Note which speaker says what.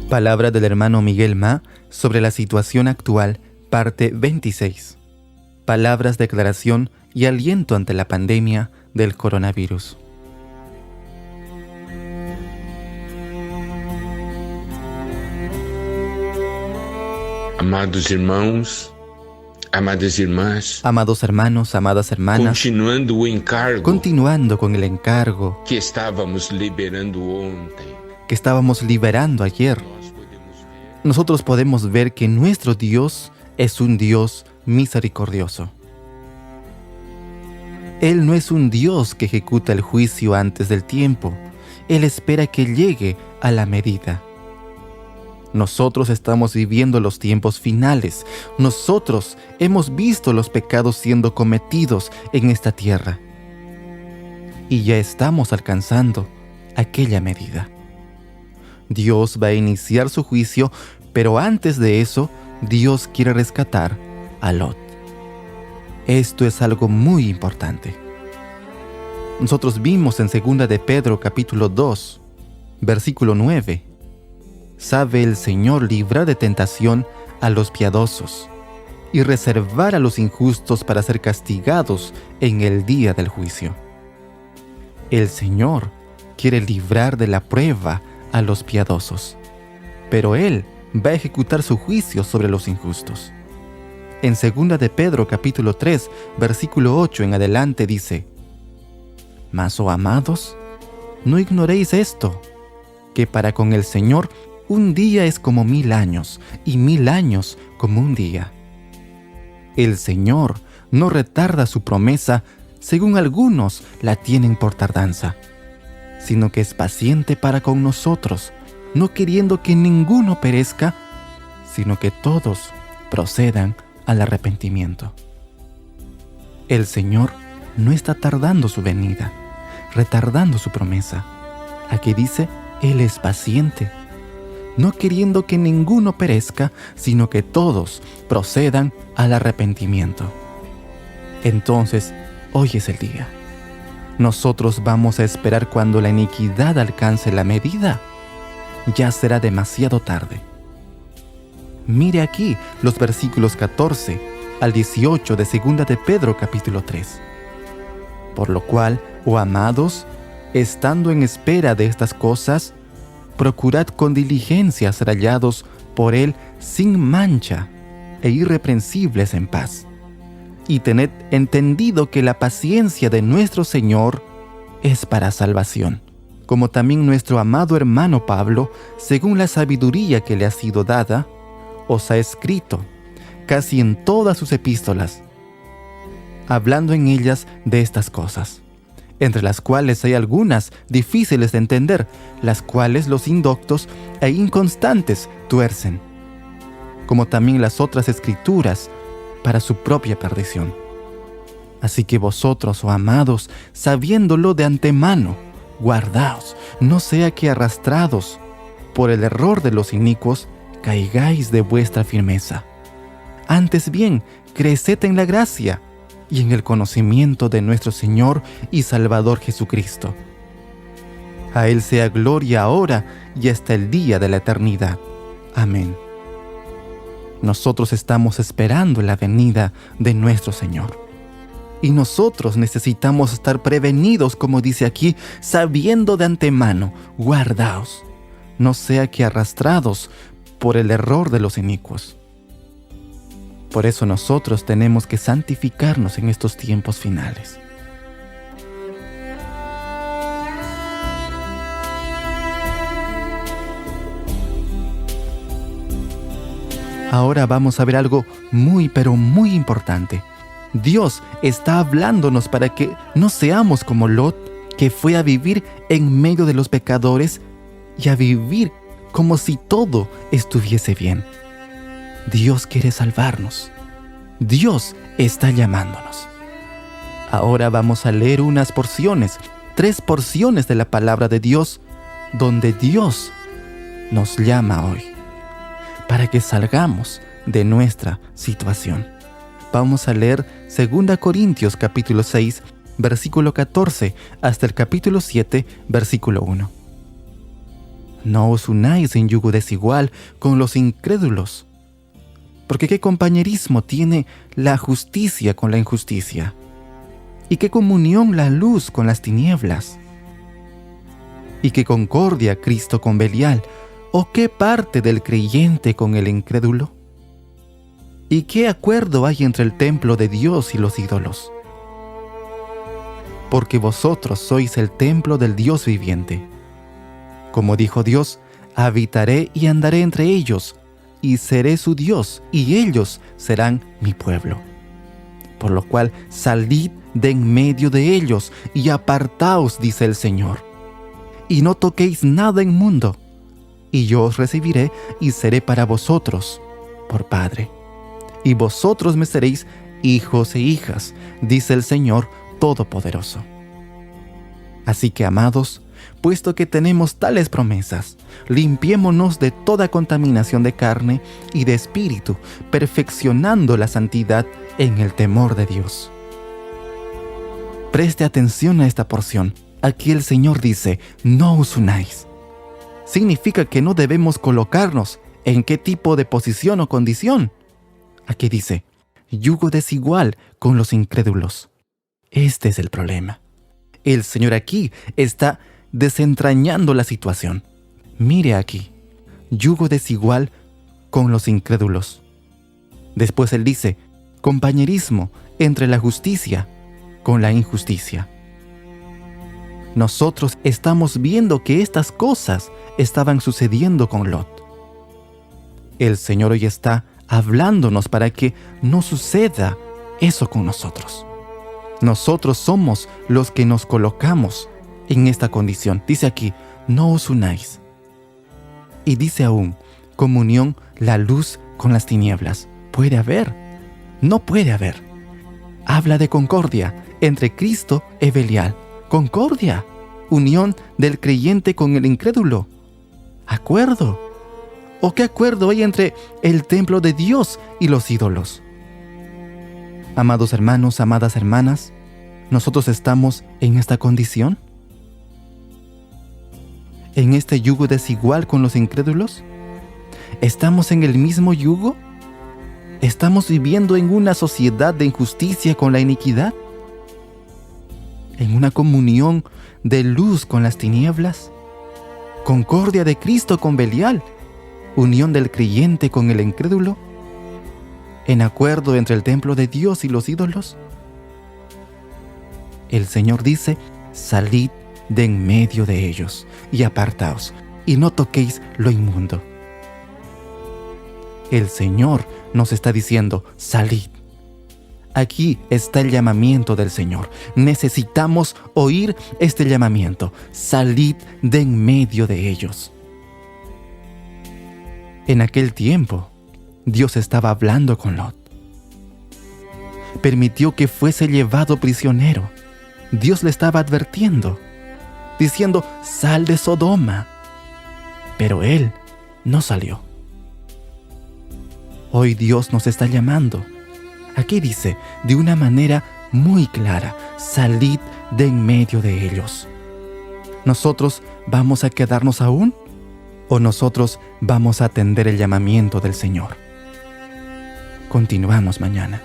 Speaker 1: Palabra del hermano Miguel Ma sobre la situación actual, parte 26. Palabras, declaración y aliento ante la pandemia del coronavirus.
Speaker 2: Amados irmãos, amadas irmãs,
Speaker 1: Amados hermanos, amadas hermanas,
Speaker 2: continuando
Speaker 1: con el encargo
Speaker 2: que estábamos liberando ontem,
Speaker 1: que estábamos liberando ayer, nosotros podemos ver que nuestro Dios es un Dios misericordioso. Él no es un Dios que ejecuta el juicio antes del tiempo. Él espera que llegue a la medida. Nosotros estamos viviendo los tiempos finales. Nosotros hemos visto los pecados siendo cometidos en esta tierra. Y ya estamos alcanzando aquella medida. Dios va a iniciar su juicio, pero antes de eso, Dios quiere rescatar a Lot. Esto es algo muy importante. Nosotros vimos en 2 de Pedro capítulo 2, versículo 9. Sabe el Señor librar de tentación a los piadosos y reservar a los injustos para ser castigados en el día del juicio. El Señor quiere librar de la prueba a los piadosos, pero Él va a ejecutar su juicio sobre los injustos. En 2 de Pedro capítulo 3, versículo 8 en adelante dice: Mas, oh amados, no ignoréis esto, que para con el Señor un día es como 1000 años, y 1000 años como un día. El Señor no retarda su promesa, según algunos la tienen por tardanza, sino que es paciente para con nosotros, no queriendo que ninguno perezca, sino que todos procedan al arrepentimiento. El Señor no está tardando su venida, retardando su promesa. Aquí dice, Él es paciente, no queriendo que ninguno perezca, sino que todos procedan al arrepentimiento. Entonces, hoy es el día. ¿Nosotros vamos a esperar cuando la iniquidad alcance la medida? Ya será demasiado tarde. Mire aquí los versículos 14 al 18 de 2 de Pedro capítulo 3. Por lo cual, oh amados, estando en espera de estas cosas, procurad con diligencia ser hallados por Él sin mancha e irreprensibles en paz. Y tened entendido que la paciencia de nuestro Señor es para salvación, como también nuestro amado hermano Pablo, según la sabiduría que le ha sido dada, os ha escrito, casi en todas sus epístolas, hablando en ellas de estas cosas, entre las cuales hay algunas difíciles de entender, las cuales los indoctos e inconstantes tuercen, como también las otras escrituras, para su propia perdición. Así que vosotros, oh amados, sabiéndolo de antemano, guardaos, no sea que arrastrados por el error de los inicuos, caigáis de vuestra firmeza. Antes bien, creced en la gracia y en el conocimiento de nuestro Señor y Salvador Jesucristo. A Él sea gloria ahora y hasta el día de la eternidad. Amén. Nosotros estamos esperando la venida de nuestro Señor. Y nosotros necesitamos estar prevenidos, como dice aquí, sabiendo de antemano, guardaos, no sea que arrastrados por el error de los inicuos. Por eso nosotros tenemos que santificarnos en estos tiempos finales. Ahora vamos a ver algo muy, pero muy importante. Dios está hablándonos para que no seamos como Lot, que fue a vivir en medio de los pecadores y a vivir como si todo estuviese bien. Dios quiere salvarnos. Dios está llamándonos. Ahora vamos a leer unas porciones, 3 porciones de la palabra de Dios, donde Dios nos llama hoy, para que salgamos de nuestra situación. Vamos a leer 2 Corintios capítulo 6, versículo 14, hasta el capítulo 7, versículo 1. No os unáis en yugo desigual con los incrédulos. Porque ¿qué compañerismo tiene la justicia con la injusticia? ¿Y qué comunión la luz con las tinieblas? ¿Y qué concordia Cristo con Belial? ¿O qué parte del creyente con el incrédulo? ¿Y qué acuerdo hay entre el templo de Dios y los ídolos? Porque vosotros sois el templo del Dios viviente. Como dijo Dios, habitaré y andaré entre ellos, y seré su Dios, y ellos serán mi pueblo. Por lo cual, salid de en medio de ellos, y apartaos, dice el Señor. Y no toquéis nada inmundo, y yo os recibiré, y seré para vosotros por Padre. Y vosotros me seréis hijos e hijas, dice el Señor Todopoderoso. Así que, amados, puesto que tenemos tales promesas, limpiémonos de toda contaminación de carne y de espíritu, perfeccionando la santidad en el temor de Dios. Preste atención a esta porción. Aquí el Señor dice, no os unáis. Significa que no debemos colocarnos en qué tipo de posición o condición. Aquí dice, yugo desigual con los incrédulos. Este es el problema. El Señor aquí está desentrañando la situación. Mire aquí, yugo desigual con los incrédulos. Después Él dice, compañerismo entre la justicia con la injusticia. Nosotros estamos viendo que estas cosas estaban sucediendo con Lot. El Señor hoy está hablándonos para que no suceda eso con nosotros. Nosotros somos los que nos colocamos en esta condición. Dice aquí, no os unáis. Y dice aún, comunión, la luz con las tinieblas. ¿Puede haber? No puede haber. Habla de concordia entre Cristo y Belial. Concordia, unión del creyente con el incrédulo. Acuerdo. ¿O qué acuerdo hay entre el templo de Dios y los ídolos? Amados hermanos, amadas hermanas, ¿nosotros estamos en esta condición? ¿En este yugo desigual con los incrédulos? ¿Estamos en el mismo yugo? ¿Estamos viviendo en una sociedad de injusticia con la iniquidad? ¿En una comunión de luz con las tinieblas? ¿Concordia de Cristo con Belial? ¿Unión del creyente con el incrédulo? ¿En acuerdo entre el templo de Dios y los ídolos? El Señor dice, salid de en medio de ellos y apartaos, y no toquéis lo inmundo. El Señor nos está diciendo, salid. Aquí está el llamamiento del Señor. Necesitamos oír este llamamiento. Salid de en medio de ellos. En aquel tiempo, Dios estaba hablando con Lot. Permitió que fuese llevado prisionero. Dios le estaba advirtiendo, diciendo, sal de Sodoma. Pero él no salió. Hoy Dios nos está llamando. Aquí dice, de una manera muy clara, salid de en medio de ellos. ¿Nosotros vamos a quedarnos aún? ¿O nosotros vamos a atender el llamamiento del Señor? Continuamos mañana.